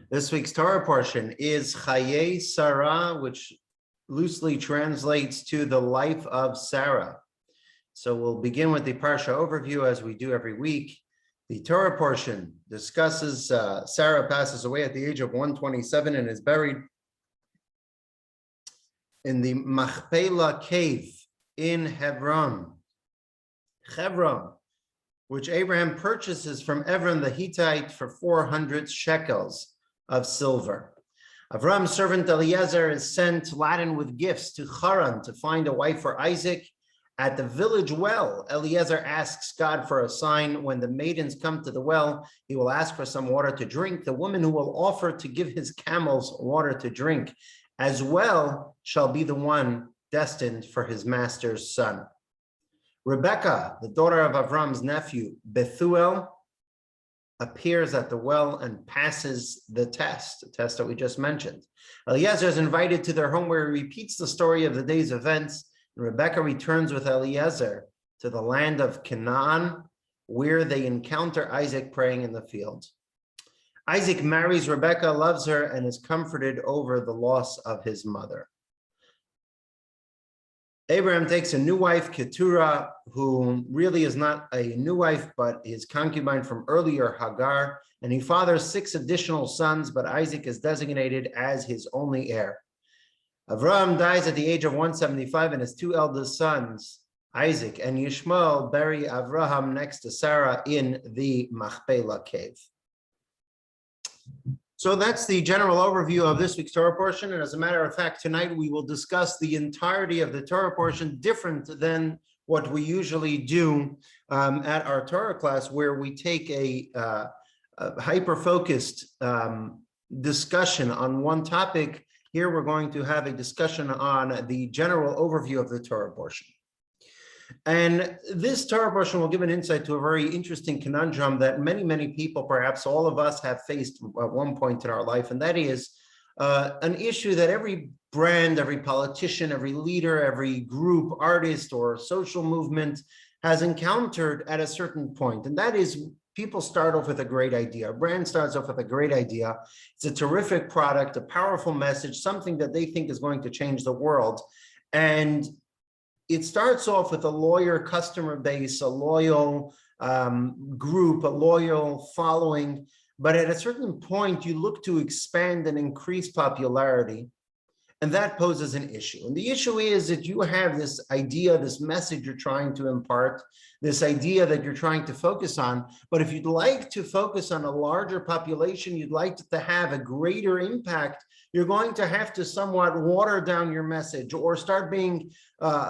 This week's Torah portion is Chayei Sarah, which loosely translates to the life of Sarah. So we'll begin with the Parsha overview as we do every week. The Torah portion discusses Sarah passes away at the age of 127 and is buried in the Machpelah cave in Hebron, which Abraham purchases from Evron the Hittite for 400 shekels of silver. Avram's servant Eliezer is sent laden with gifts to Haran to find a wife for Isaac. At the village well, Eliezer asks God for a sign. When the maidens come to the well, he will ask for some water to drink. The woman who will offer to give his camels water to drink as well shall be the one destined for his master's son. Rebecca, the daughter of Avram's nephew, Bethuel, appears at the well and passes the test that we just mentioned. Eliezer is invited to their home where he repeats the story of the day's events. Rebecca returns with Eliezer to the land of Canaan, where they encounter Isaac praying in the field. Isaac marries Rebecca, loves her, and is comforted over the loss of his mother. Abraham takes a new wife, Keturah, who really is not a new wife, but his concubine from earlier, Hagar, and he fathers 6 additional sons, but Isaac is designated as his only heir. Avram dies at the age of 175, and his 2 eldest sons, Isaac and Yishmael, bury Avraham next to Sarah in the Machpelah cave. So that's the general overview of this week's Torah portion. And as a matter of fact, tonight we will discuss the entirety of the Torah portion, different than what we usually do at our Torah class, where we take a hyper-focused discussion on one topic. Here we're going to have a discussion on the general overview of the Torah portion. And this Torah portion will give an insight to a very interesting conundrum that many people, perhaps all of us, have faced at one point in our life, and that is an issue that every brand, every politician, every leader, every group, artist, or social movement has encountered at a certain point, and that is people start off with a great idea. A brand starts off with a great idea. It's a terrific product, a powerful message, something that they think is going to change the world, and it starts off with a loyal customer base, a loyal group, a loyal following. But at a certain point, you look to expand and increase popularity, and that poses an issue. And the issue is that you have this idea, this message you're trying to impart, this idea that you're trying to focus on. But if you'd like to focus on a larger population, you'd like to have a greater impact, you're going to have to somewhat water down your message or start being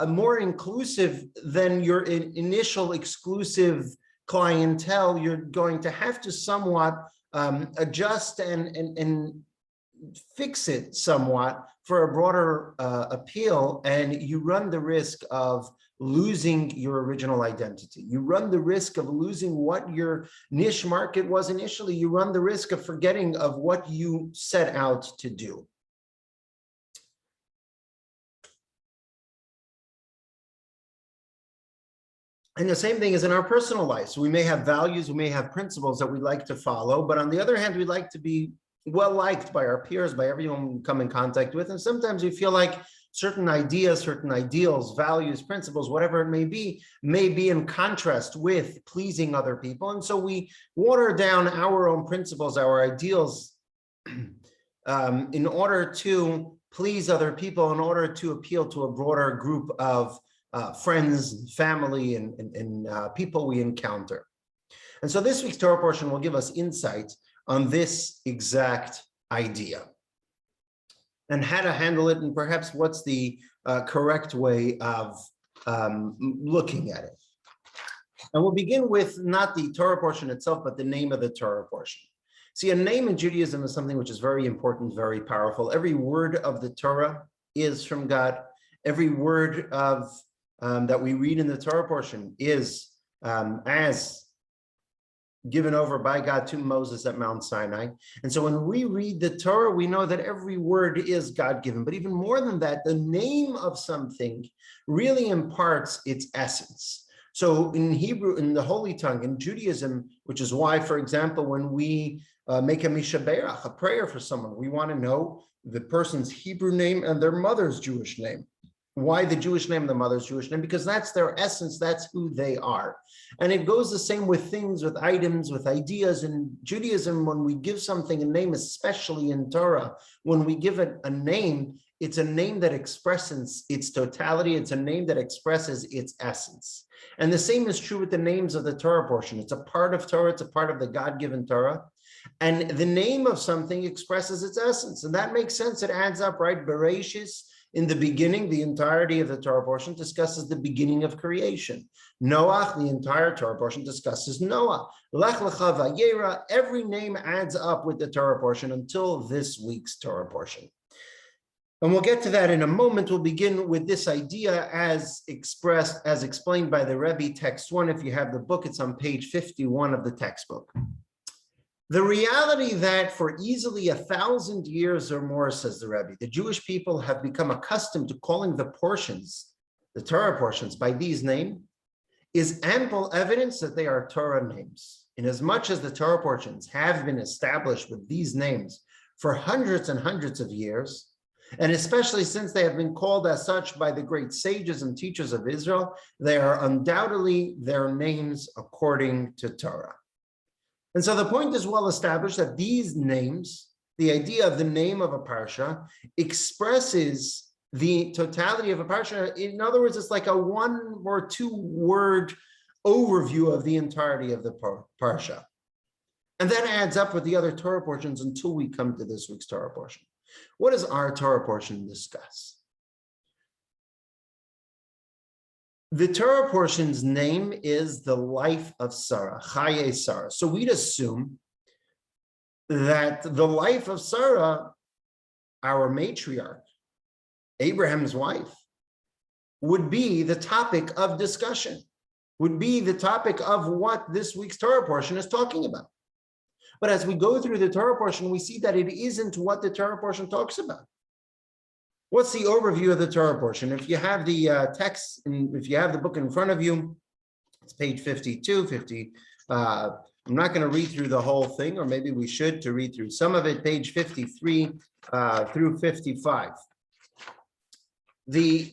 more inclusive than your initial exclusive clientele. You're going to have to somewhat adjust and fix it somewhat for a broader appeal, and you run the risk of losing your original identity. You run the risk of losing what your niche market was initially. You run the risk of forgetting of what you set out to do. And the same thing is in our personal lives. We may have values, we may have principles that we like to follow, but on the other hand, we like to be well-liked by our peers, by everyone we come in contact with. And sometimes we feel like certain ideas, certain ideals, values, principles, whatever it may be in contrast with pleasing other people. And so we water down our own principles, our ideals, in order to please other people, in order to appeal to a broader group of friends, family, and people we encounter. And so this week's Torah portion will give us insight on this exact idea and how to handle it, and perhaps what's the correct way of looking at it. And we'll begin with not the Torah portion itself, but the name of the Torah portion. See, a name in Judaism is something which is very important, very powerful. Every word of the Torah is from God. Every word of that we read in the Torah portion is as given over by God to Moses at Mount Sinai. And so when we read the Torah, we know that every word is God-given. But even more than that, the name of something really imparts its essence. So in Hebrew, in the Holy Tongue, in Judaism, which is why, for example, when we make a mishaberach, a prayer for someone, we want to know the person's Hebrew name and their mother's Jewish name. Why the Jewish name and the mother's Jewish name? Because that's their essence, that's who they are. And it goes the same with things, with items, with ideas. In Judaism, when we give something a name, especially in Torah, when we give it a name, it's a name that expresses its totality. It's a name that expresses its essence. And the same is true with the names of the Torah portion. It's a part of Torah. It's a part of the God-given Torah. And the name of something expresses its essence. And that makes sense. It adds up, right? Bereshis, in the beginning, the entirety of the Torah portion discusses the beginning of creation. Noach, the entire Torah portion discusses Noah. Lech Lecha Vayera, every name adds up with the Torah portion until this week's Torah portion. And we'll get to that in a moment. We'll begin with this idea as explained by the Rebbe, text 1. If you have the book, it's on page 51 of the textbook. The reality that for easily 1,000 years or more, says the Rebbe, the Jewish people have become accustomed to calling the portions, the Torah portions, by these names, is ample evidence that they are Torah names. Inasmuch as the Torah portions have been established with these names for hundreds and hundreds of years, and especially since they have been called as such by the great sages and teachers of Israel, they are undoubtedly their names according to Torah. And so the point is well established that these names, the idea of the name of a parsha, expresses the totality of a parsha. In other words, it's like a 1 or 2 word overview of the entirety of the parsha. And that adds up with the other Torah portions until we come to this week's Torah portion. What does our Torah portion discuss? The Torah portion's name is the life of Sarah, Chayei Sarah. So we'd assume that the life of Sarah, our matriarch, Abraham's wife, would be the topic of discussion, would be the topic of what this week's Torah portion is talking about. But as we go through the Torah portion, we see that it isn't what the Torah portion talks about. What's the overview of the Torah portion? If you have the text, if you have the book in front of you, it's page 52, 50. I'm not going to read through the whole thing, or maybe we should to read through some of it, page 53 through 55. The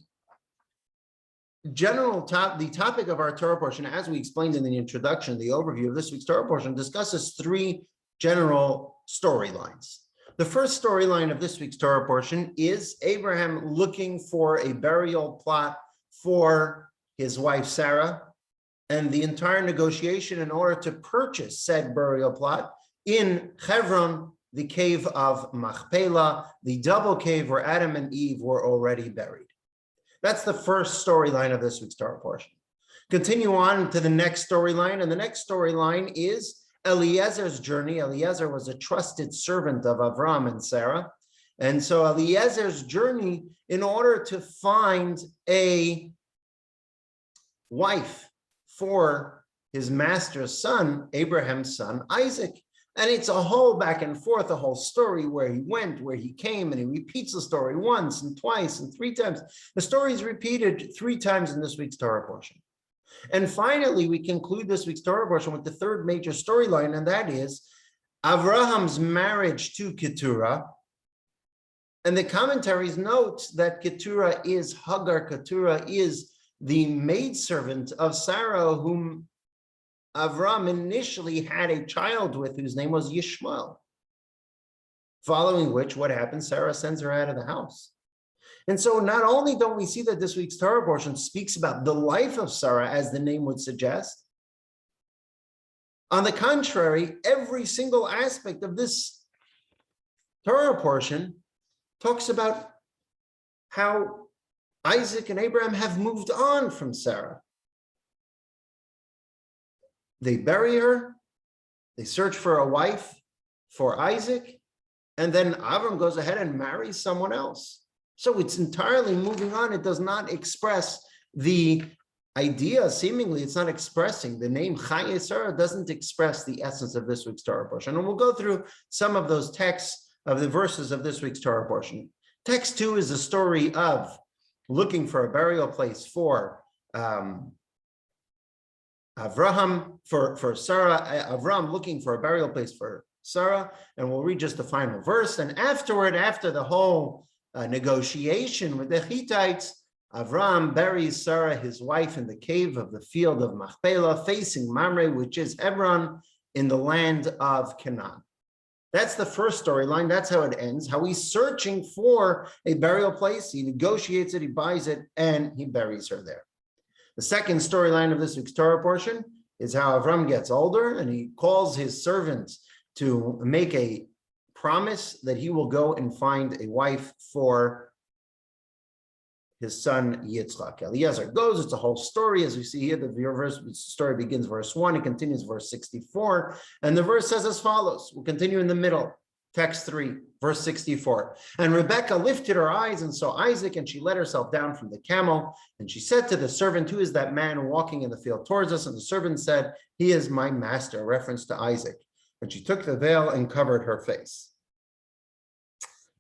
topic of our Torah portion, as we explained in the introduction, the overview of this week's Torah portion, discusses 3 general storylines. The first storyline of this week's Torah portion is Abraham looking for a burial plot for his wife Sarah, and the entire negotiation in order to purchase said burial plot in Hebron, the cave of Machpelah, the double cave where Adam and Eve were already buried. That's the first storyline of this week's Torah portion. Continue on to the next storyline, and the next storyline is Eliezer's journey. Eliezer was a trusted servant of Avram and Sarah. And so Eliezer's journey in order to find a wife for his master's son, Abraham's son, Isaac. And it's a whole back and forth, a whole story where he went, where he came, and he repeats the story once and twice and 3 times. The story is repeated 3 times in this week's Torah portion. And finally, we conclude this week's Torah portion with the third major storyline, and that is Avraham's marriage to Keturah. And the commentaries note that Keturah is Hagar. Keturah is the maidservant of Sarah, whom Avram initially had a child with, whose name was Yishmael. Following which, what happens? Sarah sends her out of the house. And so not only don't we see that this week's Torah portion speaks about the life of Sarah, as the name would suggest, on the contrary, every single aspect of this Torah portion talks about how Isaac and Abraham have moved on from Sarah. They bury her, they search for a wife for Isaac, and then Avram goes ahead and marries someone else. So it's entirely moving on. It does not express the idea, seemingly it's not expressing, the name Chayei Sarah doesn't express the essence of this week's Torah portion. And we'll go through some of those texts of the verses of this week's Torah portion. Text 2 is the story of looking for a burial place for Avraham for Sarah, Avram looking for a burial place for Sarah, and we'll read just the final verse. And afterward, after the whole negotiation with the Hittites, Avram buries Sarah, his wife, in the cave of the field of Machpelah, facing Mamre, which is Hebron, in the land of Canaan. That's the first storyline. That's how it ends, how he's searching for a burial place. He negotiates it, he buys it, and he buries her there. The second storyline of this week's Torah portion is how Avram gets older and he calls his servants to make a promise that he will go and find a wife for his son Yitzchak. Eliezer goes, it's a whole story. As we see here, the story begins verse 1, it continues verse 64, and the verse says as follows. We'll continue in the middle, text 3, verse 64. And Rebekah lifted her eyes and saw Isaac, and she let herself down from the camel, and she said to the servant, who is that man walking in the field towards us? And the servant said, he is my master, a reference to Isaac. And she took the veil and covered her face.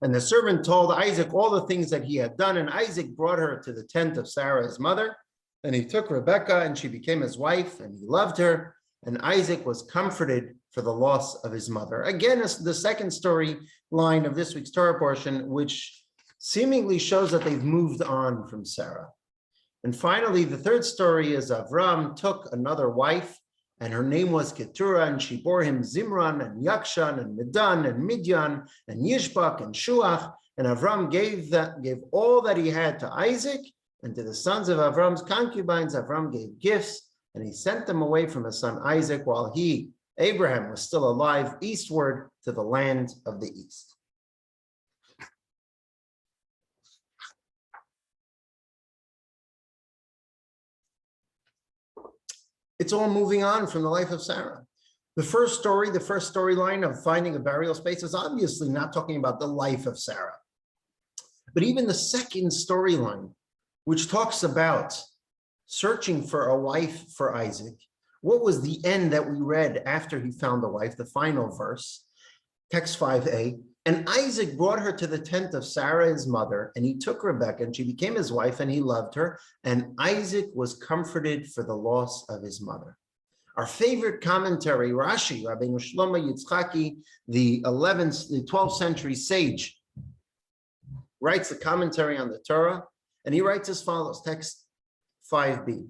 And the servant told Isaac all the things that he had done, and Isaac brought her to the tent of Sarah, his mother. And he took Rebekah, and she became his wife, and he loved her. And Isaac was comforted for the loss of his mother. Again, it's the second story line of this week's Torah portion, which seemingly shows that they've moved on from Sarah. And finally, the third story is Avram took another wife, and her name was Keturah, and she bore him Zimran and Yakshan and Medan and Midian and Yishbak and Shuach. And Avram gave all that he had to Isaac, and to the sons of Avram's concubines, Avram gave gifts, and he sent them away from his son Isaac while he, Abraham, was still alive, eastward to the land of the east. It's all moving on from the life of Sarah. The first storyline of finding a burial space is obviously not talking about the life of Sarah. But even the second storyline, which talks about searching for a wife for Isaac, what was the end that we read after he found a wife, the final verse, text 5a, and Isaac brought her to the tent of Sarah, his mother, and he took Rebekah, and she became his wife, and he loved her, and Isaac was comforted for the loss of his mother. Our favorite commentary, Rashi, Rabbeinu Shlomo Yitzchaki, the 12th century sage, writes a commentary on the Torah, and he writes as follows, text 5b.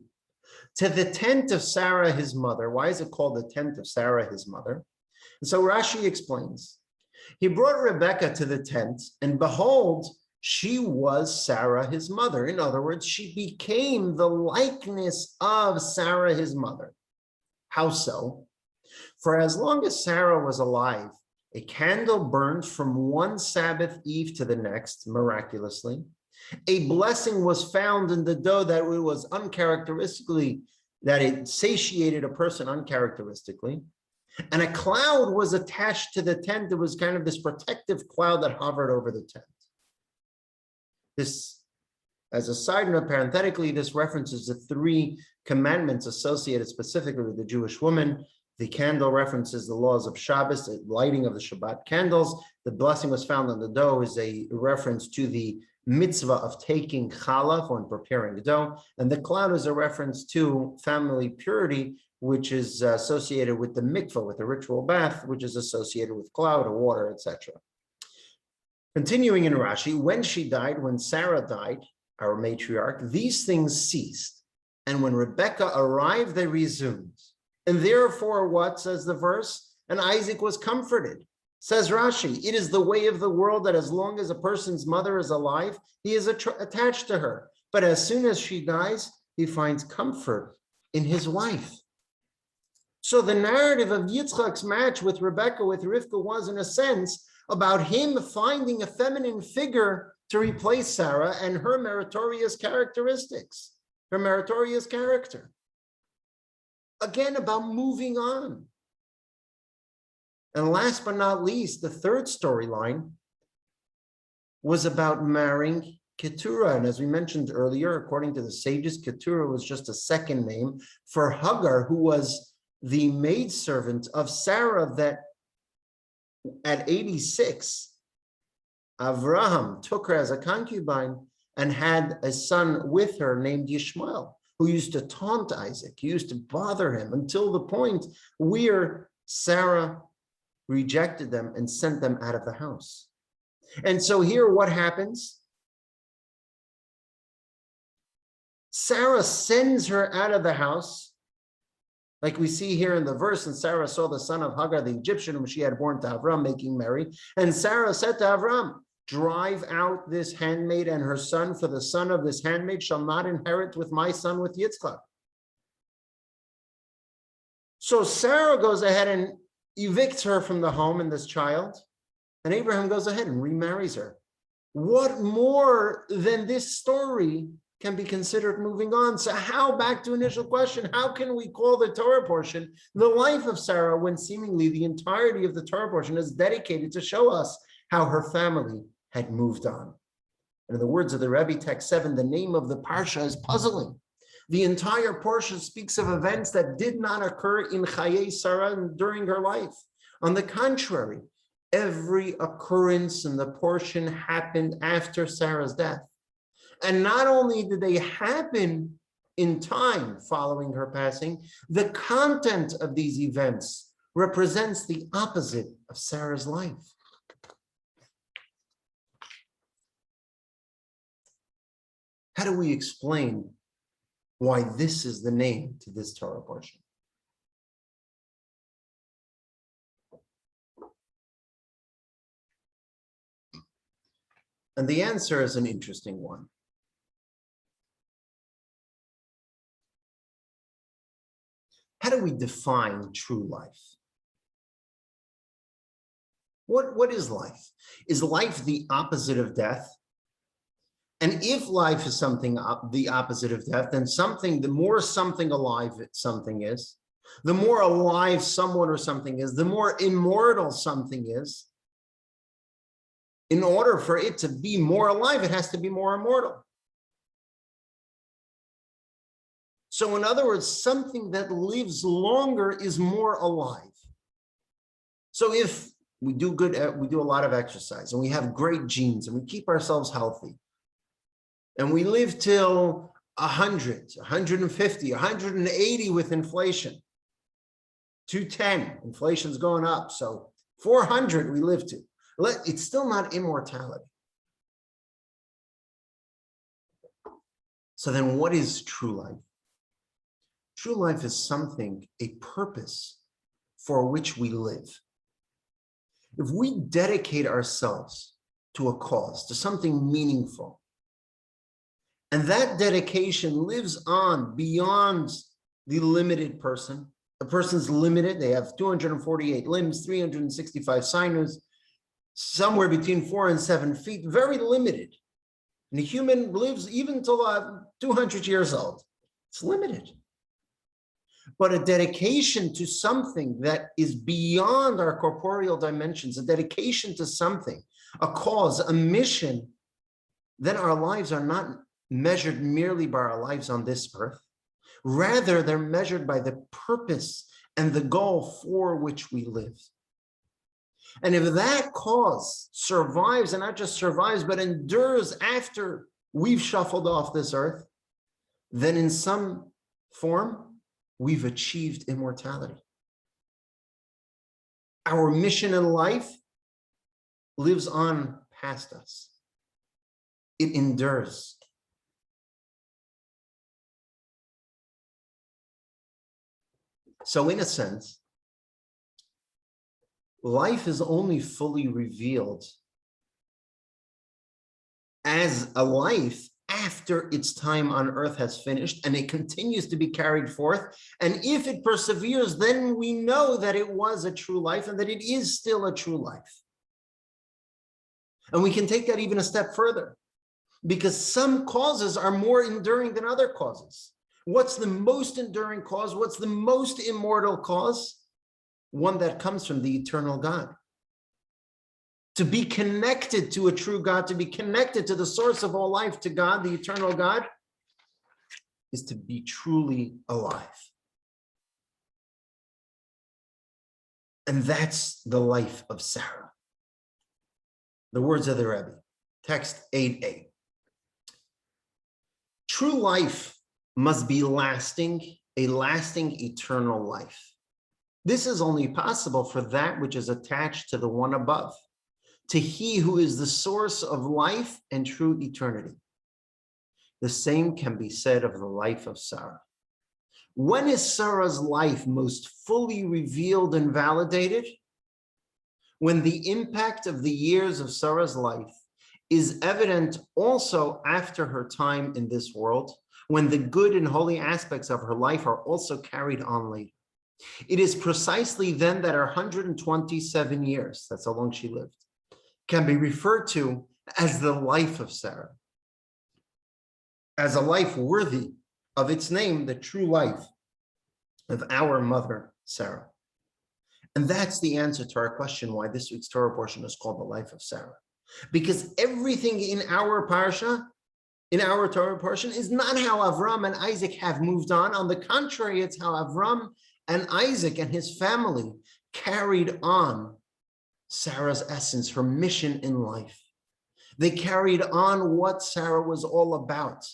To the tent of Sarah, his mother. Why is it called the tent of Sarah, his mother? And so Rashi explains, he brought Rebekah to the tent, and behold, she was Sarah, his mother. In other words, she became the likeness of Sarah, his mother. How so? For as long as Sarah was alive, a candle burned from one Sabbath eve to the next, miraculously. A blessing was found in the dough that it was uncharacteristically, that it satiated a person uncharacteristically. And a cloud was attached to the tent. There was kind of this protective cloud that hovered over the tent. This, as a side note, parenthetically, this references the 3 commandments associated specifically with the Jewish woman. The candle references the laws of Shabbos, the lighting of the Shabbat candles. The blessing was found on the dough is a reference to the mitzvah of taking challah when preparing the dough. And the cloud is a reference to family purity, which is associated with the mikvah, with the ritual bath, which is associated with cloud or water, etc. Continuing in Rashi, when she died, when Sarah died, our matriarch, these things ceased. And when Rebekah arrived, they resumed. And therefore, what says the verse? And Isaac was comforted. Says Rashi, it is the way of the world that as long as a person's mother is alive, he is attached to her. But as soon as she dies, he finds comfort in his wife. So the narrative of Yitzchak's match with Rebekah, with Rivka, was in a sense about him finding a feminine figure to replace Sarah and her meritorious characteristics, her meritorious character. Again, about moving on. And last but not least, the third storyline was about marrying Keturah. And as we mentioned earlier, according to the sages, Keturah was just a second name for Hagar, who was the maidservant of Sarah that at 86, Avraham took her as a concubine and had a son with her named Yishmael. who used to taunt Isaac, who used to bother him until the point where Sarah rejected them and sent them out of the house. And so here what happens? Sarah sends her out of the house, like we see here in the verse, and Sarah saw the son of Hagar, the Egyptian, whom she had born to Avram, making merry. And Sarah said to Avram, drive out this handmaid and her son, for the son of this handmaid shall not inherit with my son with Yitzchak. So Sarah goes ahead and evicts her from the home and this child, and Abraham goes ahead and remarries her. What more than this story can be considered moving on? So how, back to initial question, how can we call the Torah portion the life of Sarah when seemingly the entirety of the Torah portion is dedicated to show us how her family had moved on? And in the words of the Rebbe, text 7, the name of the parsha is puzzling. The entire portion speaks of events that did not occur in Chayei Sarah during her life. On the contrary, every occurrence in the portion happened after Sarah's death. And not only did they happen in time following her passing, the content of these events represents the opposite of Sarah's life. How do we explain why this is the name to this Torah portion? And the answer is an interesting one. How do we define true life? What is life? Is life the opposite of death? And if life is something the opposite of death, then the more something alive something is, the more alive someone or something is, the more immortal something is. In order for it to be more alive, it has to be more immortal. So in other words, something that lives longer is more alive. So if we do a lot of exercise and we have great genes and we keep ourselves healthy and we live till 100, 150, 180 with inflation, 210, inflation's going up. So 400 we live to. It's still not immortality. So then what is true life? True life is something, a purpose for which we live. If we dedicate ourselves to a cause, to something meaningful, and that dedication lives on beyond the limited person, a person's limited, they have 248 limbs, 365 sinews, somewhere between 4 and 7 feet, very limited. And a human lives even till 200 years old. It's limited. But a dedication to something that is beyond our corporeal dimensions, a dedication to something, a cause, a mission, then our lives are not measured merely by our lives on this earth. Rather, they're measured by the purpose and the goal for which we live. And if that cause survives, and not just survives, but endures after we've shuffled off this earth, then in some form, we've achieved immortality. Our mission in life lives on past us. It endures. So in a sense, life is only fully revealed as a life after its time on earth has finished, and it continues to be carried forth. And if it perseveres, then we know that it was a true life and that it is still a true life. And we can take that even a step further, because some causes are more enduring than other causes. What's the most enduring cause? What's the most immortal cause? One that comes from the eternal God. To be connected to a true God, to be connected to the source of all life, to God, the eternal God, is to be truly alive. And that's the life of Sarah. The words of the Rebbe, text 8a. True life must be lasting, a lasting eternal life. This is only possible for that which is attached to the one above, to he who is the source of life and true eternity. The same can be said of the life of Sarah. When is Sarah's life most fully revealed and validated? When the impact of the years of Sarah's life is evident also after her time in this world, when the good and holy aspects of her life are also carried on later. It is precisely then that her 127 years, that's how long she lived, can be referred to as the life of Sarah, as a life worthy of its name, the true life of our mother, Sarah. And that's the answer to our question why this week's Torah portion is called the life of Sarah. Because everything in our parsha, in our Torah portion, is not how Avram and Isaac have moved on. On the contrary, it's how Avram and Isaac and his family carried on Sarah's essence, her mission in life. They carried on what Sarah was all about,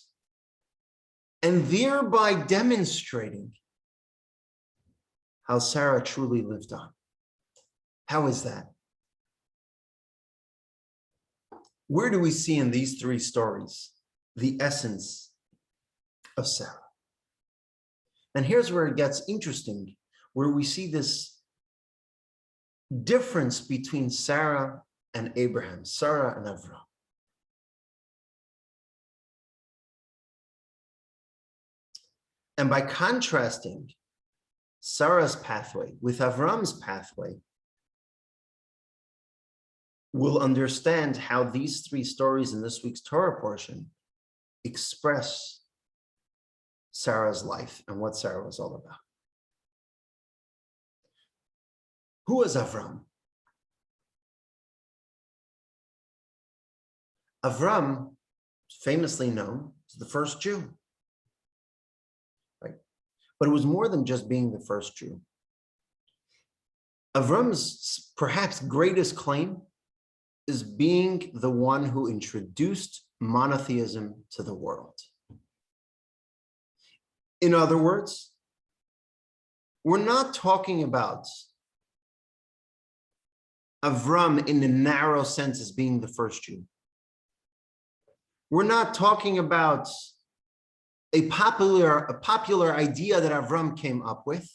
and thereby demonstrating how Sarah truly lived on. How is that? Where do we see in these three stories the essence of Sarah? And here's where it gets interesting, where we see this difference between Sarah and Abraham, Sarah and Avram. And by contrasting Sarah's pathway with Avram's pathway, we'll understand how these three stories in this week's Torah portion express Sarah's life and what Sarah was all about. Who was Avram? Avram, famously known as the first Jew, right? But it was more than just being the first Jew. Avram's perhaps greatest claim is being the one who introduced monotheism to the world. In other words, we're not talking about Avram in the narrow sense as being the first Jew. We're not talking about a popular idea that Avram came up with.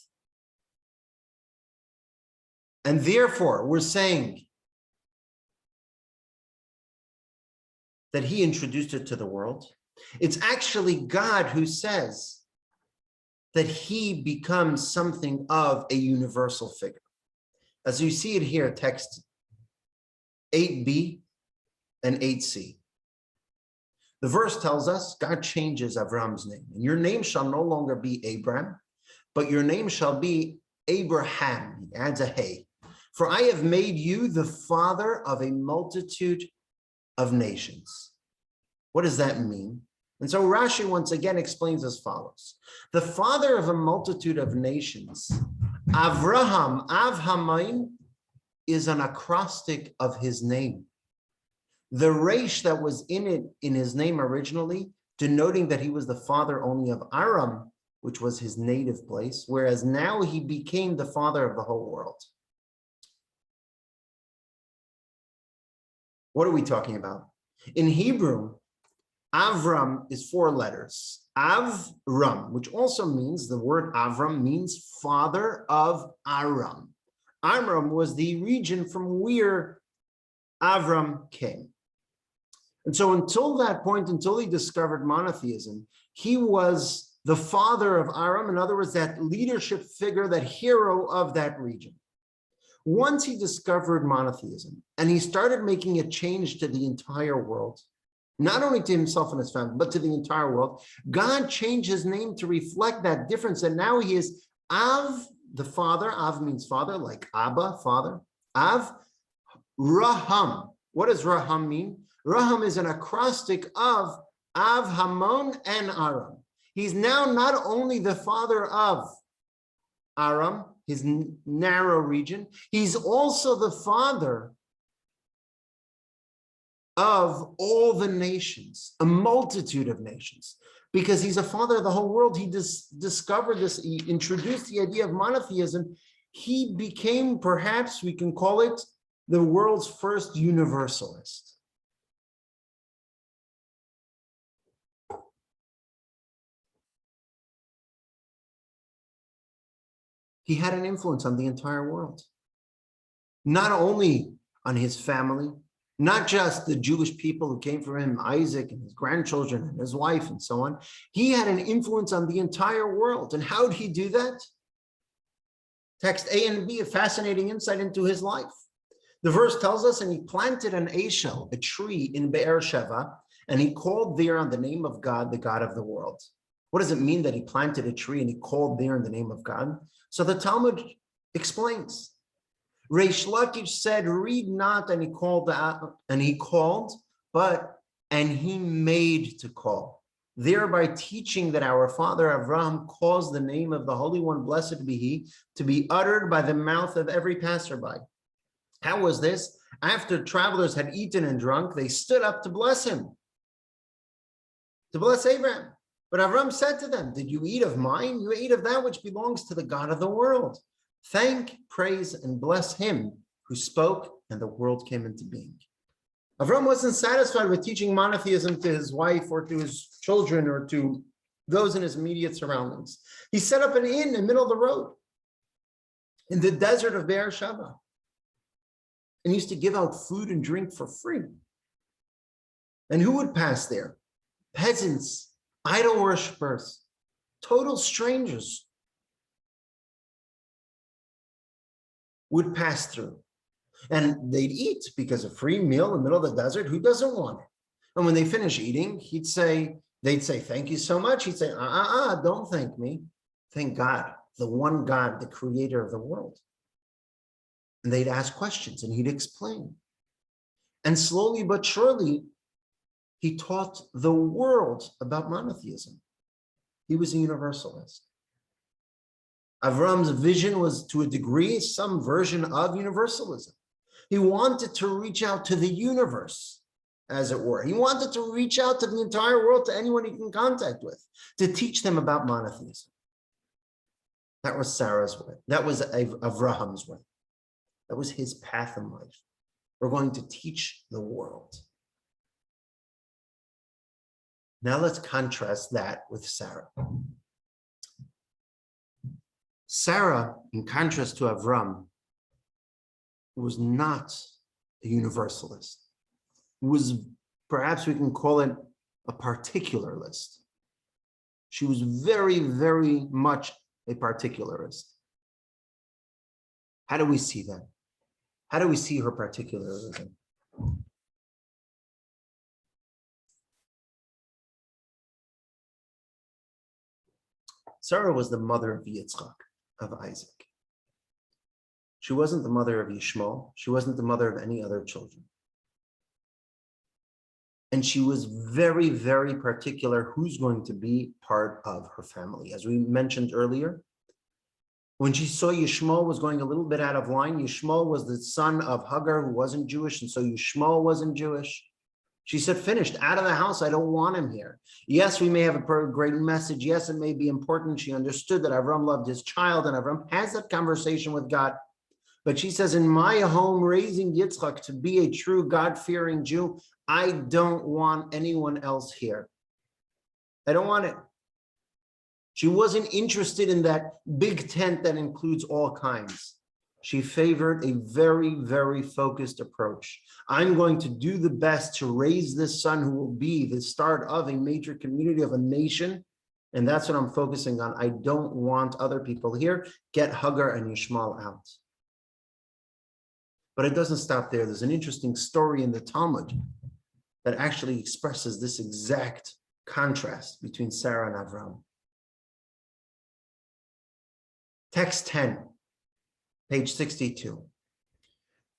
And therefore, we're saying that he introduced it to the world. It's actually God who says that he becomes something of a universal figure. As you see it here, text 8b and 8c. The verse tells us God changes Avram's name. And your name shall no longer be Abram, but your name shall be Abraham. He adds a hey. For I have made you the father of a multitude of nations. What does that mean? And so Rashi once again explains as follows. The father of a multitude of nations, Avraham, Avhamayim, is an acrostic of his name. The resh that was in his name originally, denoting that he was the father only of Aram, which was his native place, whereas now he became the father of the whole world. What are we talking about? In Hebrew, Avram is 4 letters. Avram, which also means, the word Avram means father of Aram. Aram was the region from where Avram came. And so until that point, until he discovered monotheism, he was the father of Aram. In other words, that leadership figure, that hero of that region. Once he discovered monotheism and he started making a change to the entire world, not only to himself and his family, but to the entire world, God changed his name to reflect that difference. And now he is Av, the father. Av means father, like Abba, father. Av, Raham. What does Raham mean? Raham is an acrostic of Av, Hamon, and Aram. He's now not only the father of Aram, his narrow region, he's also the father of all the nations, a multitude of nations, because he's a father of the whole world. He discovered this, he introduced the idea of monotheism. He became, perhaps we can call it, the world's first universalist. He had an influence on the entire world, not only on his family, not just the Jewish people who came from him, Isaac and his grandchildren and his wife and so on. He had an influence on the entire world. And how did he do that? Text A and B, a fascinating insight into his life. The verse tells us, and he planted an eshel, a tree in Be'er Sheva, and he called there on the name of God, the God of the world. What does it mean that he planted a tree and he called there in the name of God? So the Talmud explains. Reish Lakish said, read not, and he called out, and he called, and he made to call, thereby teaching that our father Avraham caused the name of the Holy One, blessed be he, to be uttered by the mouth of every passerby. How was this? After travelers had eaten and drunk, they stood up to bless him, to bless Abraham. But Avram said to them, did you eat of mine? You ate of that which belongs to the God of the world. Thank, praise, and bless him who spoke, and the world came into being. Avram wasn't satisfied with teaching monotheism to his wife or to his children or to those in his immediate surroundings. He set up an inn in the middle of the road in the desert of Be'er Sheva, and used to give out food and drink for free. And who would pass there? Peasants, idol worshippers, total strangers would pass through. And they'd eat, because a free meal in the middle of the desert, who doesn't want it? And when they finish eating, they'd say, thank you so much. He'd say, don't thank me. Thank God, the one God, the creator of the world. And they'd ask questions and he'd explain. And slowly but surely, he taught the world about monotheism. He was a universalist. Avram's vision was, to a degree, some version of universalism. He wanted to reach out to the universe, as it were. He wanted to reach out to the entire world, to anyone he can contact with, to teach them about monotheism. That was Sarah's way. That was Avraham's way. That was his path in life. We're going to teach the world. Now let's contrast that with Sarah. Sarah, in contrast to Avram, was not a universalist. Was, perhaps we can call it, a particularist. She was very, very much a particularist. How do we see that? How do we see her particularism? Sarah was the mother of Yitzchak, of Isaac. She wasn't the mother of Yishmael. She wasn't the mother of any other children. And she was very, very particular who's going to be part of her family. As we mentioned earlier, when she saw Yishmael was going a little bit out of line, Yishmael was the son of Hagar, who wasn't Jewish, and so Yishmael wasn't Jewish. She said, finished, out of the house, I don't want him here. Yes, we may have a great message. Yes, it may be important. She understood that Avram loved his child, and Avram has that conversation with God. But she says, in my home, raising Yitzchak to be a true God-fearing Jew, I don't want anyone else here. I don't want it. She wasn't interested in that big tent that includes all kinds. She favored a very, very focused approach. I'm going to do the best to raise this son who will be the start of a major community, of a nation. And that's what I'm focusing on. I don't want other people here. Get Hagar and Yishmael out. But it doesn't stop there. There's an interesting story in the Talmud that actually expresses this exact contrast between Sarah and Avram. Text 10, page 62.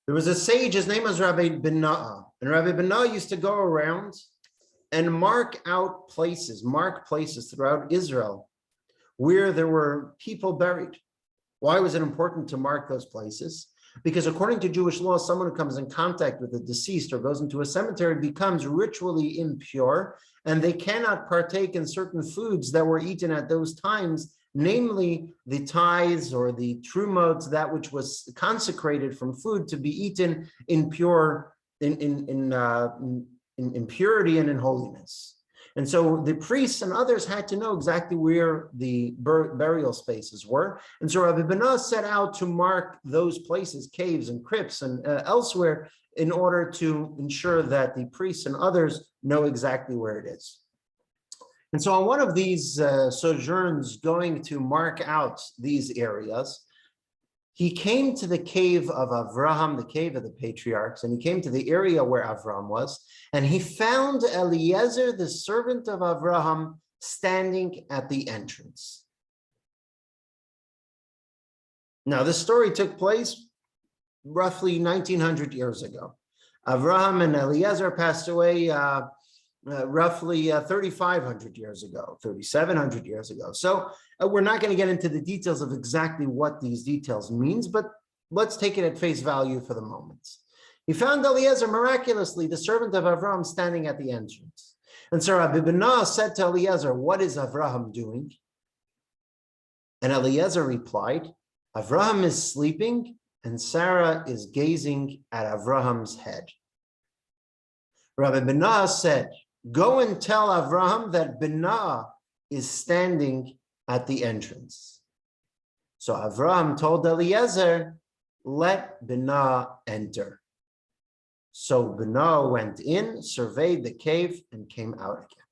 There was a sage, his name was Rabbi Benah, and Rabbi Benah used to go around and mark places throughout Israel where there were people buried. Why was it important to mark those places? Because according to Jewish law, someone who comes in contact with the deceased or goes into a cemetery becomes ritually impure, and they cannot partake in certain foods that were eaten at those times, namely the tithes or the trumot, that which was consecrated from food to be eaten in pure, in purity and in holiness. And so the priests and others had to know exactly where the burial spaces were. And so Rabbi Benah set out to mark those places, caves and crypts and elsewhere, in order to ensure that the priests and others know exactly where it is. And so on one of these sojourns going to mark out these areas, he came to the cave of Avraham, the cave of the patriarchs, and he came to the area where Avraham was, and he found Eliezer, the servant of Avraham, standing at the entrance. Now, this story took place roughly 1900 years ago. Avraham and Eliezer passed away roughly 3,500 years ago, 3,700 years ago. So we're not going to get into the details of exactly what these details means, but let's take it at face value for the moment. He found Eliezer miraculously, the servant of Avraham, standing at the entrance. And so Rabbi Benah said to Eliezer, "What is Avraham doing?" And Eliezer replied, "Avraham is sleeping and Sarah is gazing at Avraham's head." Rabbi Benah said, "Go and tell Avraham that Benah is standing at the entrance." So Avraham told Eliezer, "Let Benah enter." So Benah went in, surveyed the cave, and came out again.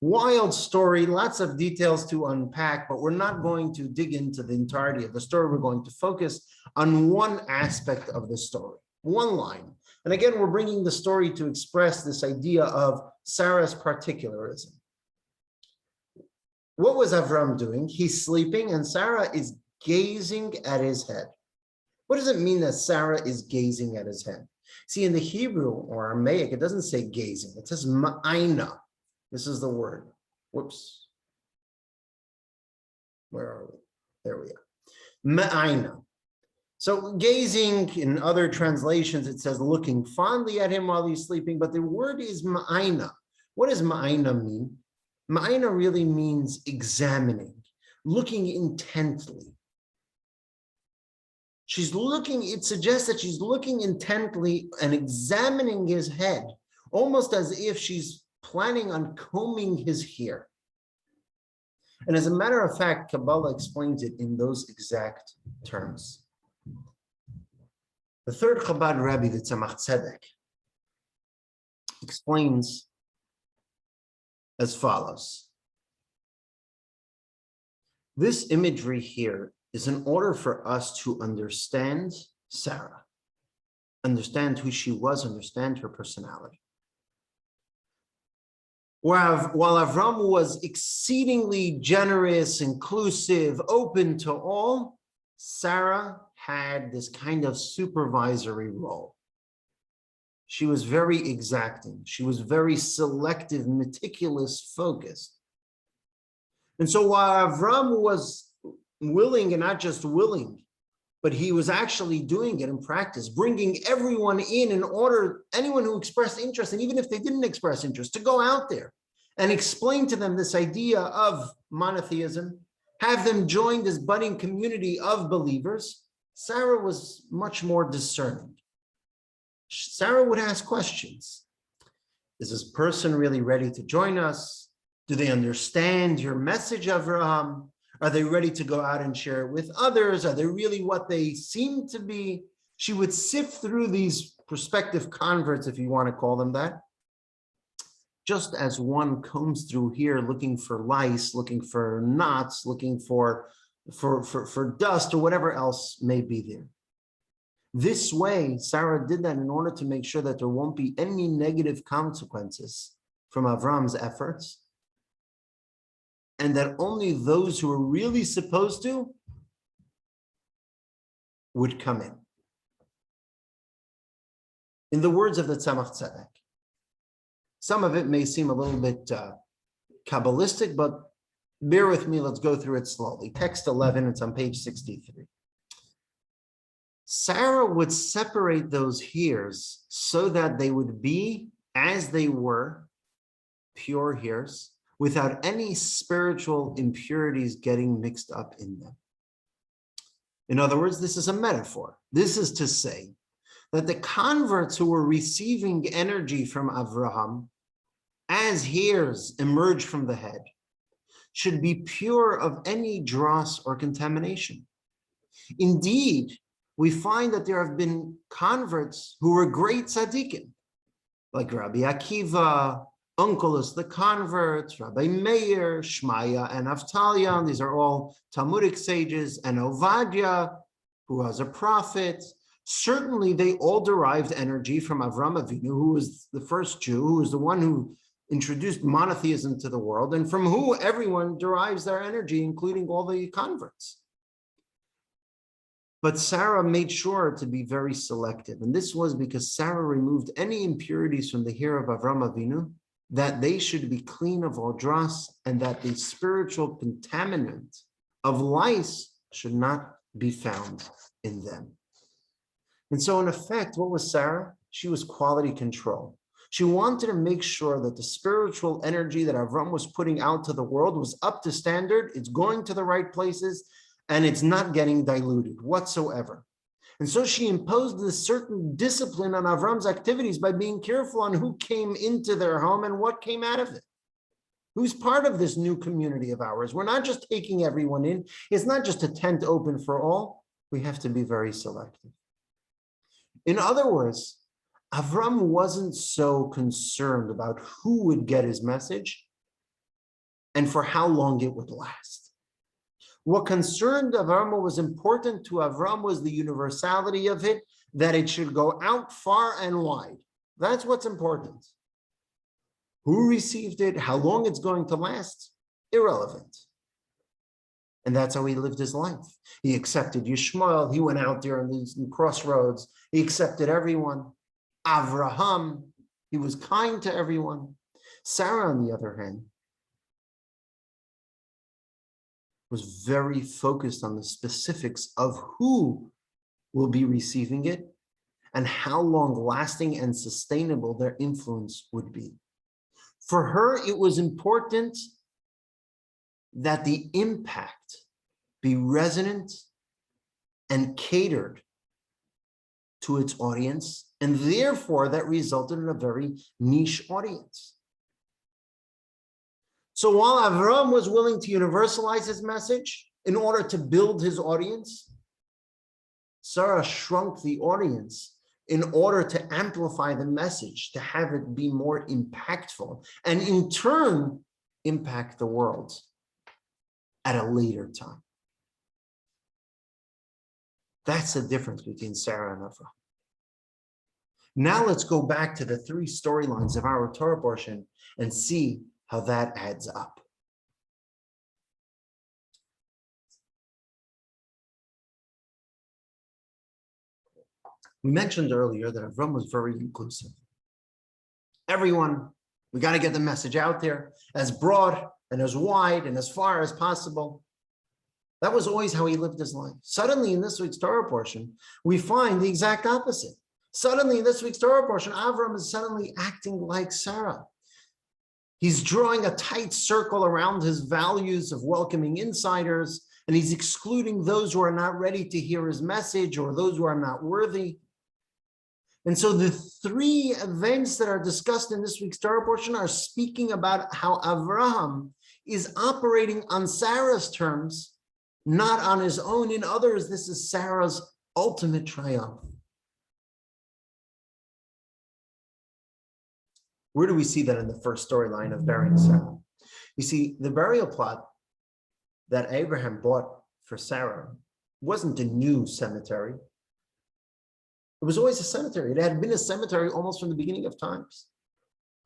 Wild story, lots of details to unpack, but we're not going to dig into the entirety of the story. We're going to focus on one aspect of the story, one line. And again, we're bringing the story to express this idea of Sarah's particularism. What was Avram doing? He's sleeping and Sarah is gazing at his head. What does it mean that Sarah is gazing at his head? See, in the Hebrew or Aramaic, it doesn't say gazing. It says ma'ina. This is the word. Whoops. Where are we? There we are. Ma'ina. So gazing, in other translations, it says looking fondly at him while he's sleeping, but the word is ma'ina. What does ma'ina mean? Ma'ina really means examining, looking intently. She's looking, it suggests that she's looking intently and examining his head, almost as if she's planning on combing his hair. And as a matter of fact, Kabbalah explains it in those exact terms. The third Chabad Rebbe, the Tzemach Tzedek, explains as follows. This imagery here is in order for us to understand Sarah, understand who she was, understand her personality. While Avram was exceedingly generous, inclusive, open to all, Sarah had this kind of supervisory role. She was very exacting. She was very selective, meticulous, focused. And so while Avram was willing, and not just willing, but he was actually doing it in practice, bringing everyone in order, anyone who expressed interest, and even if they didn't express interest, to go out there and explain to them this idea of monotheism, have them join this budding community of believers. Sarah was much more discerning. Sarah would ask questions. Is this person really ready to join us? Do they understand your message, Avraham? Are they ready to go out and share it with others? Are they really what they seem to be? She would sift through these prospective converts, if you want to call them that, just as one combs through here looking for lice, looking for knots, looking for dust or whatever else may be there. This way, Sarah did that in order to make sure that there won't be any negative consequences from Avram's efforts, and that only those who are really supposed to would come in. In the words of the Tzemach Tzedek, some of it may seem a little bit Kabbalistic, but bear with me, let's go through it slowly. Text 11, it's on page 63. Sarah would separate those hairs so that they would be as they were pure hairs without any spiritual impurities getting mixed up in them. In other words, this is a metaphor. This is to say that the converts who were receiving energy from Avraham as hairs emerge from the head should be pure of any dross or contamination. Indeed, we find that there have been converts who were great tzaddikim, like Rabbi Akiva, Onkelos the convert, Rabbi Meir, Shmaya, and Avtalia. These are all Talmudic sages, and Ovadia, who was a prophet. Certainly, they all derived energy from Avram Avinu, who was the first Jew, who was the one who introduced monotheism to the world, and from who everyone derives their energy, including all the converts. But Sarah made sure to be very selective, and this was because Sarah removed any impurities from the hair of Avram Avinu, that they should be clean of all dross, and that the spiritual contaminant of lice should not be found in them. And so in effect, what was Sarah? She was quality control. She wanted to make sure that the spiritual energy that Avram was putting out to the world was up to standard, it's going to the right places, and it's not getting diluted whatsoever. And so she imposed this certain discipline on Avram's activities by being careful on who came into their home and what came out of it. Who's part of this new community of ours? We're not just taking everyone in. It's not just a tent open for all. We have to be very selective. In other words, Avram wasn't so concerned about who would get his message and for how long it would last. What concerned Avram, what was important to Avram, was the universality of it, that it should go out far and wide. That's what's important. Who received it, how long it's going to last, irrelevant. And that's how he lived his life. He accepted Yishmael. He went out there in these crossroads. He accepted everyone. Avraham, he was kind to everyone. Sarah, on the other hand, was very focused on the specifics of who will be receiving it and how long lasting and sustainable their influence would be. For her, it was important that the impact be resonant and catered to its audience, and therefore that resulted in a very niche audience. So while Avram was willing to universalize his message in order to build his audience, Sarah shrunk the audience in order to amplify the message, to have it be more impactful, and in turn, impact the world at a later time. That's the difference between Sarah and Avram. Now let's go back to the three storylines of our Torah portion and see how that adds up. We mentioned earlier that Avram was very inclusive. Everyone, we got to get the message out there as broad and as wide and as far as possible. That was always how he lived his life. Suddenly in this week's Torah portion, we find the exact opposite. Suddenly in this week's Torah portion, Avram is suddenly acting like Sarah. He's drawing a tight circle around his values of welcoming insiders, and he's excluding those who are not ready to hear his message or those who are not worthy. And so the three events that are discussed in this week's Torah portion are speaking about how Avraham is operating on Sarah's terms, not on his own. In others, this is Sarah's ultimate triumph. Where do we see that in the first storyline of burying Sarah? You see, the burial plot that Abraham bought for Sarah wasn't a new cemetery. It was always a cemetery. It had been a cemetery almost from the beginning of times.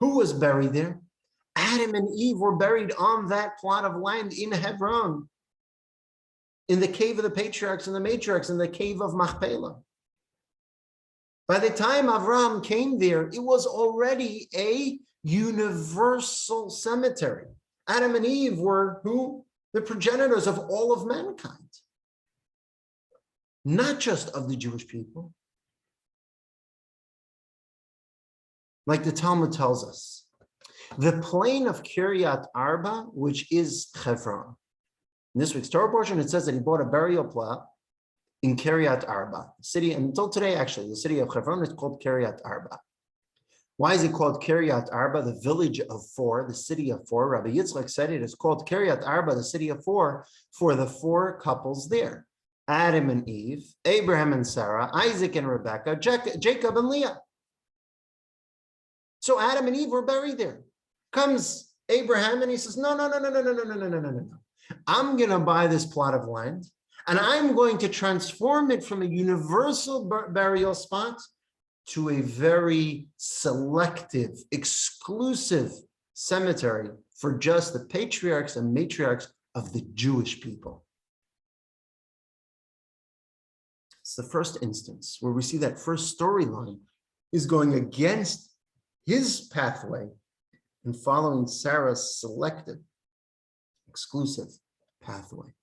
Who was buried there? Adam and Eve were buried on that plot of land in Hebron, in the cave of the patriarchs and the matriarchs, in the cave of Machpelah. By the time Avram came there, it was already a universal cemetery. Adam and Eve were who? The progenitors of all of mankind, not just of the Jewish people. Like the Talmud tells us, The plain of Kiryat Arba, which is Hebron. In this week's Torah portion, it says that he bought a burial plot in Kiryat Arba. City, until today, actually, the city of Hebron is called Kiryat Arba. Why is it called Kiryat Arba, the village of four, the city of four? Rabbi Yitzchak said it is called Kiryat Arba, the city of four, for the four couples there. Adam and Eve, Abraham and Sarah, Isaac and Rebekah, Jacob and Leah. So Adam and Eve were buried there. Comes Abraham and he says, no. I'm going to buy this plot of land and I'm going to transform it from a universal burial spot to a very selective, exclusive cemetery for just the patriarchs and matriarchs of the Jewish people. It's the first instance where we see that first storyline is going against his pathway and following Sarah's selective, exclusive pathway.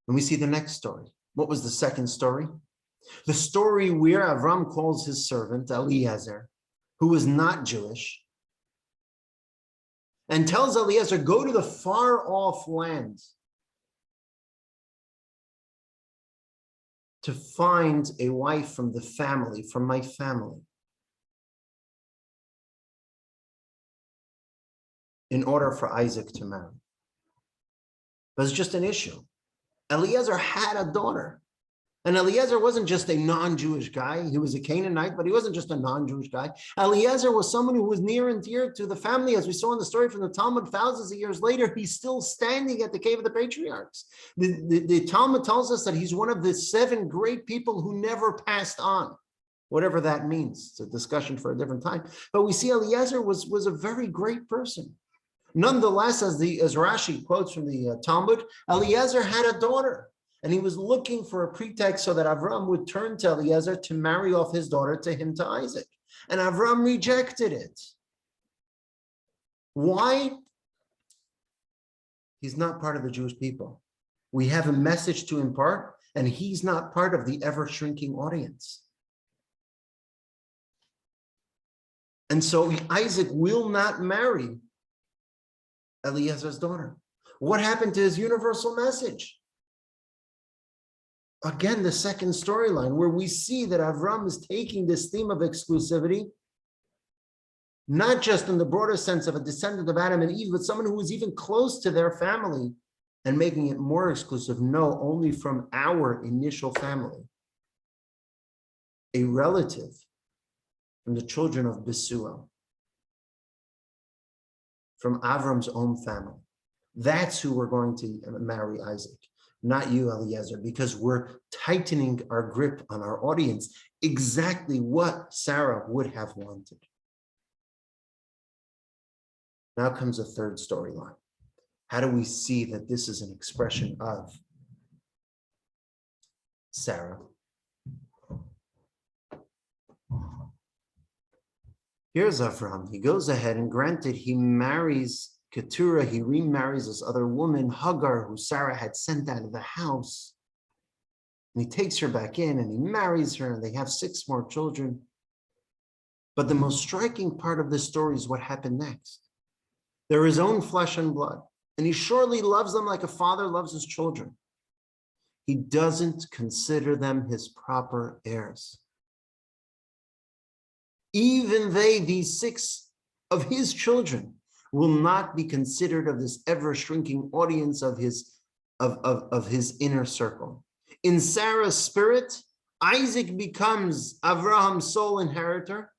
And we see the next story. What was the second story? The story where Avram calls his servant Eliezer, who is not Jewish, and tells Eliezer, go to the far off land to find a wife from the family, from my family, in order for Isaac to marry. But it's just an issue. Eliezer had a daughter. And Eliezer wasn't just a non-Jewish guy. He was a Canaanite, but he wasn't just a non-Jewish guy. Eliezer was someone who was near and dear to the family. As we saw in the story from the Talmud, thousands of years later, he's still standing at the cave of the patriarchs. The Talmud tells us that he's one of the 7 great people who never passed on, whatever that means. It's a discussion for a different time. But we see Eliezer was a very great person. Nonetheless, as Rashi quotes from the Talmud, Eliezer had a daughter. And he was looking for a pretext so that Avram would turn to Eliezer to marry off his daughter to him, to Isaac. And Avram rejected it. Why? He's not part of the Jewish people. We have a message to impart, and he's not part of the ever-shrinking audience. And so Isaac will not marry Eliezer's daughter. What happened to his universal message? Again, the second storyline where we see that Avram is taking this theme of exclusivity, not just in the broader sense of a descendant of Adam and Eve, but someone who was even close to their family and making it more exclusive. No, only from our initial family. A relative from the children of Besuel, from Avram's own family. That's who we're going to marry Isaac. Not you, Eliezer, because we're tightening our grip on our audience, exactly what Sarah would have wanted. Now comes a third storyline. How do we see that this is an expression of Sarah? Here's Avram. He goes ahead and granted he marries Keturah, he remarries this other woman, Hagar, who Sarah had sent out of the house. And he takes her back in and he marries her and they have 6 more children. But the most striking part of this story is what happened next. They're his own flesh and blood, and he surely loves them like a father loves his children. He doesn't consider them his proper heirs. Even they, these 6 of his children, will not be considered of this ever-shrinking audience of his inner circle. In Sarah's spirit, Isaac becomes Abraham's sole inheritor,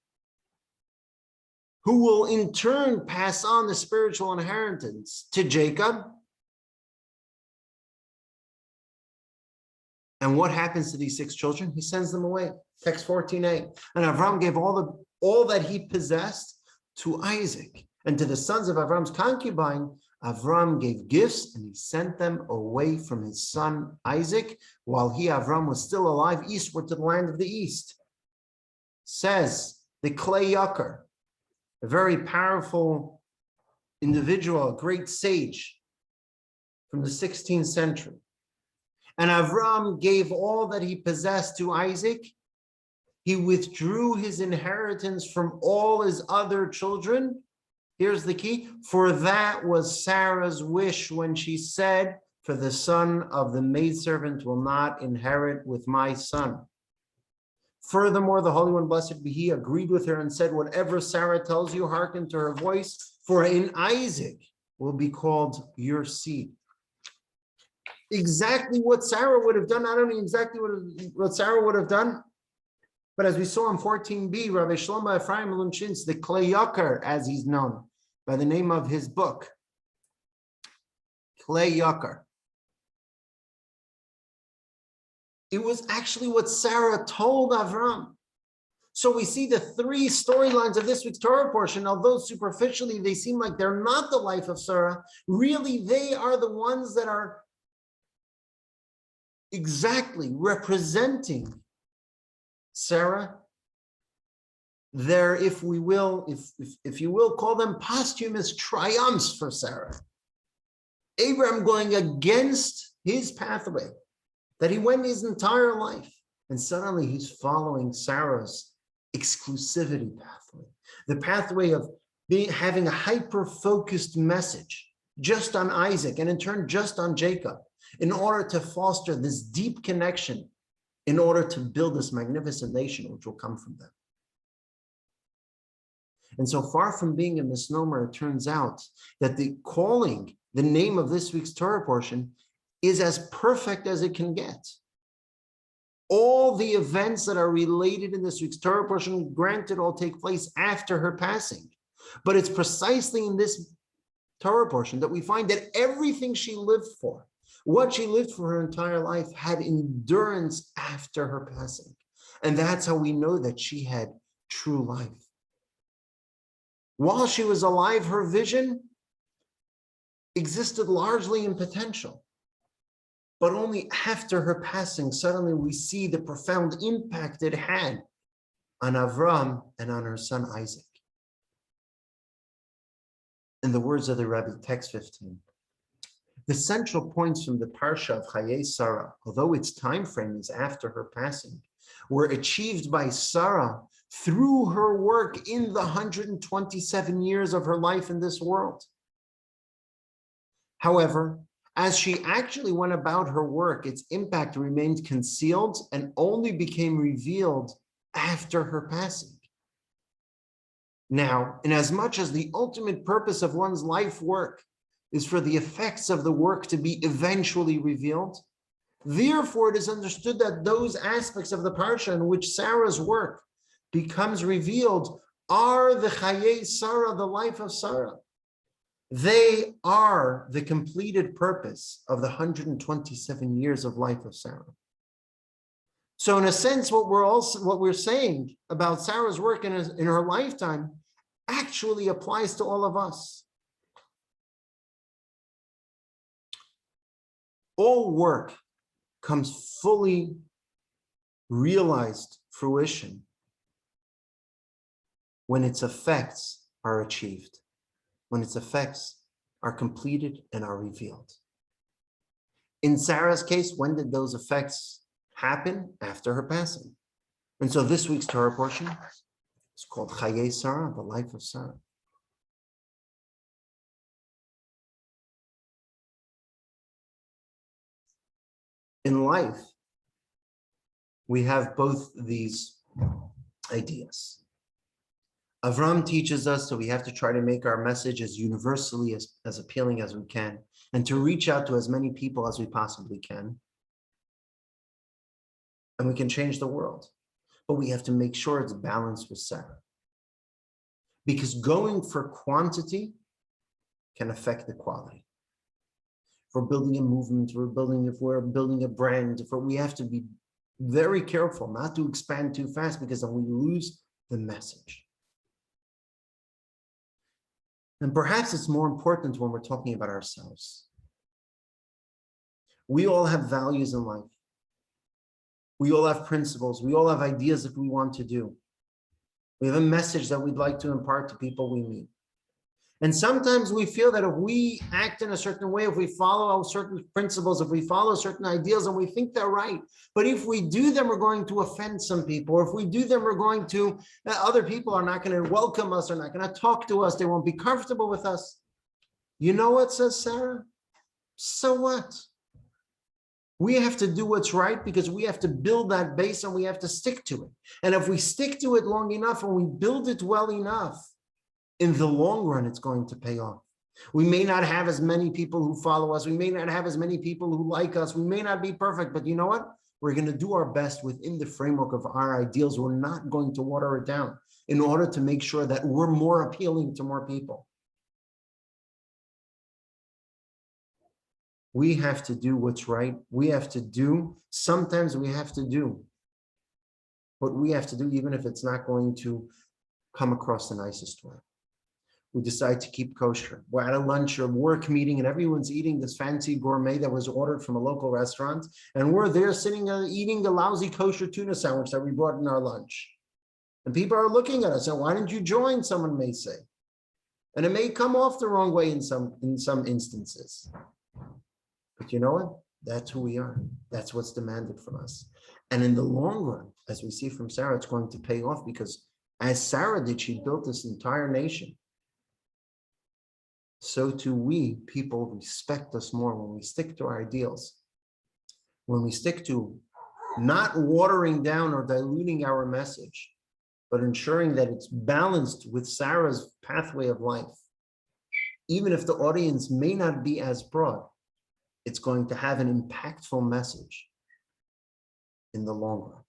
who will in turn pass on the spiritual inheritance to Jacob. And what happens to these 6 children? He sends them away. Text 14a. And Avram gave all that he possessed to Isaac. And to the sons of Avram's concubine, Avram gave gifts and he sent them away from his son Isaac while he, Avram, was still alive eastward to the land of the east. Says the Clay Yucker, a very powerful individual, a great sage from the 16th century. And Avram gave all that he possessed to Isaac He withdrew his inheritance from all his other children. Here's the key. For that was Sarah's wish when she said, for the son of the maidservant will not inherit with my son. Furthermore, the Holy One, blessed be he, agreed with her and said, whatever Sarah tells you, hearken to her voice, for in Isaac will be called your seed. Exactly what Sarah would have done, not only exactly what Sarah would have done, but as we saw in 14b, Rabbi Shlomo Ephraim Lunchins, the Klei Yakar, as he's known by the name of his book, Klei Yakar. It was actually what Sarah told Avram. So we see the three storylines of this week's Torah portion, although superficially they seem like they're not the life of Sarah, really they are the ones that are exactly representing Sarah. They're, if you will, call them posthumous triumphs for Sarah. Abraham going against his pathway that he went his entire life, and suddenly he's following Sarah's exclusivity pathway, the pathway of having a hyper-focused message just on Isaac and in turn just on Jacob, in order to foster this deep connection, in order to build this magnificent nation which will come from them. And so far from being a misnomer, it turns out that the calling, the name of this week's Torah portion, is as perfect as it can get. All the events that are related in this week's Torah portion, granted, all take place after her passing. But it's precisely in this Torah portion that we find that everything she lived for, what she lived for her entire life, had endurance after her passing. And that's how we know that she had true life. While she was alive, her vision existed largely in potential. But only after her passing, suddenly we see the profound impact it had on Avram and on her son Isaac. In the words of the Rebbe, text 15, the central points from the Parsha of Chayei Sarah, although its time frame is after her passing, were achieved by Sarah through her work in the 127 years of her life in this world. However, as she actually went about her work, its impact remained concealed and only became revealed after her passing. Now, inasmuch as the ultimate purpose of one's life work is for the effects of the work to be eventually revealed, therefore it is understood that those aspects of the parsha in which Sarah's work becomes revealed are the Chayei Sarah, the life of Sarah. They are the completed purpose of the 127 years of life of Sarah. So in a sense, what we're saying about Sarah's work in her lifetime actually applies to all of us. All work comes fully realized fruition when its effects are achieved, when its effects are completed and are revealed. In Sarah's case, when did those effects happen? After her passing. And so this week's Torah portion is called Chayei Sarah, the life of Sarah. In life, we have both these ideas. Avram teaches us that we have to try to make our message as universally as appealing as we can, and to reach out to as many people as we possibly can. And we can change the world. But we have to make sure it's balanced with Sarah. Because going for quantity can affect the quality. If we're building a movement, if we're building a brand, we have to be very careful not to expand too fast, because then we lose the message. And perhaps it's more important when we're talking about ourselves. We all have values in life. We all have principles. We all have ideas that we want to do. We have a message that we'd like to impart to people we meet. And sometimes we feel that if we act in a certain way, if we follow certain principles, if we follow certain ideals and we think they're right, but if we do them, we're going to offend some people. Or if we do them, we're going to, other people are not going to welcome us, are not going to talk to us. They won't be comfortable with us. You know what, says Sarah? So what? We have to do what's right because we have to build that base and we have to stick to it. And if we stick to it long enough and we build it well enough, in the long run, it's going to pay off. We may not have as many people who follow us. We may not have as many people who like us. We may not be perfect, but you know what? We're going to do our best within the framework of our ideals. We're not going to water it down in order to make sure that we're more appealing to more people. We have to do what's right. We have to do, sometimes we have to do what we have to do, even if it's not going to come across the nicest way. We decide to keep kosher. We're at a lunch or work meeting and everyone's eating this fancy gourmet that was ordered from a local restaurant. And we're there sitting eating the lousy kosher tuna sandwich that we brought in our lunch. And people are looking at us and why didn't you join? Someone may say. And it may come off the wrong way in some instances. But you know what? That's who we are. That's what's demanded from us. And in the long run, as we see from Sarah, it's going to pay off because as Sarah did, she built this entire nation. So too we, people respect us more when we stick to our ideals. When we stick to not watering down or diluting our message, but ensuring that it's balanced with Sarah's pathway of life. Even if the audience may not be as broad, it's going to have an impactful message in the long run.